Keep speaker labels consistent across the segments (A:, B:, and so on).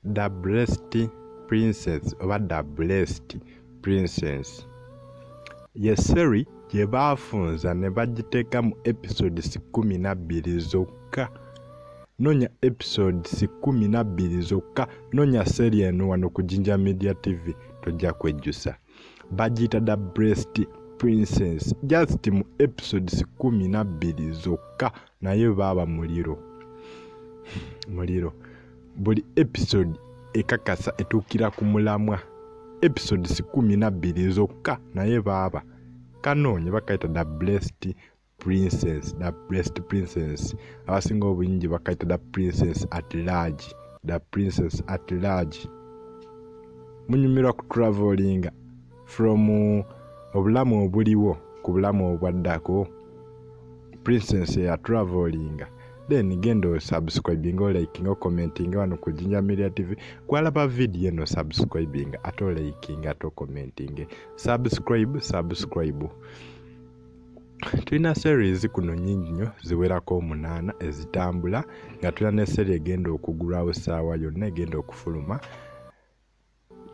A: The Blessed Princess oba The Blessed Princess ye seri gye baafunza ne bagiteeka mu episodes 12 zokka. Nonya episodes 12 zokka. Nonya seri eno wano ku Jinja Media TV tojja kwejjusa. Bagita The Blessed Princess just mu episodes 12 zokka, naye baaba muliro. Buli episode ekakasa etuukira ku mulamwa. Episodes 12 zokka, naye baaba kanoonye bakaita The Blessed Princess. The Blessed Princess abasinga obungi bakaita The Princess at Large. The Princess at Large. Munyumirwa ku traveling from obulamu obuliwo ku bulamu obwaddako. Princess ya traveling. Then gendo subscribing or liking or commenting wano ku Jinja Media TV. Kwalaba video no subscribing ato liking ato commenting. Subscribe. Tulina series kuno nyingi nnyo ziwerako 8 ezitambula nga tulina ne series egenda okugulwawo saawa yonna egenda okufuluma.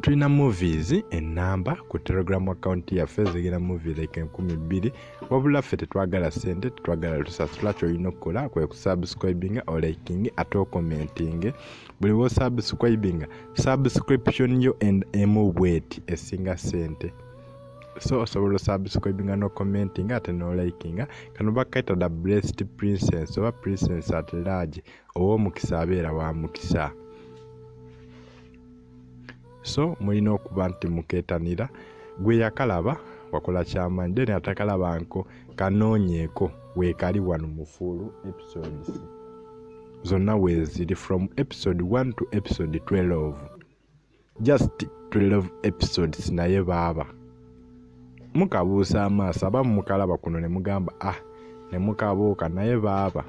A: Tulina movies enamba ku Telegram account yaffe zigenda movie like 12. Wabula ffe tetwagala sente, tetwagala tusasula. Kyolina okukola kwe kusubscribing or liking ato commenting. Buli wo subscribing subscription yo and emo weight esinga sente. So osobola subscribing no commenting ate no liking. Kano bakaita The Blessed Princess oba Princess at Large owo mukisa abeera wa mukisa. So mulina okuba nti mukeetanira. Gwe yakalaba wakola kyamaanyi, then atakalaba nko kanoonyeeko weekali wano mu full episodes zonna weeziri from episode 1 to episode 12. Just 12 episodes naye baaba mukabuusa amaaso abamu mukalaba kuno ne mugamba ne mukabuuka naye baaba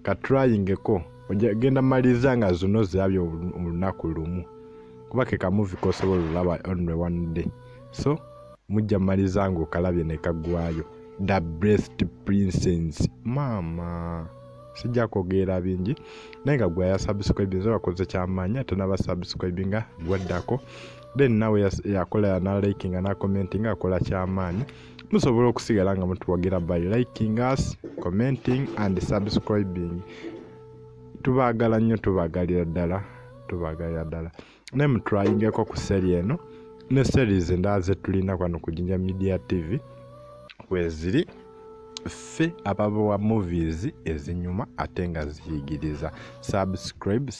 A: katryingeko ogenda maliza nga zino zirabye olunaku lumu kuba ke kamuvi kosobola olaba only one day. So mujja maliza nga okalabye ne kagwayo. The Blessed Princess mama sijja kwogera bingi naye nga gwe yasubscribe wakoze kyamaanyi ate naba subscribinga gwaddako. Then nawe yakola na liking na commenting akola kyamaanyi. Musobola okusigala nga mutuwagira by liking us, commenting and subscribing. Tubaagala nnyo, tubaagalira ddala. Ne mutryingeko ku series eno ne series endala ze tulina kwano ku Jinja Media TV weziri ffe ababawa movies ezinyuma ate nga ziyigiriza. Subscribe.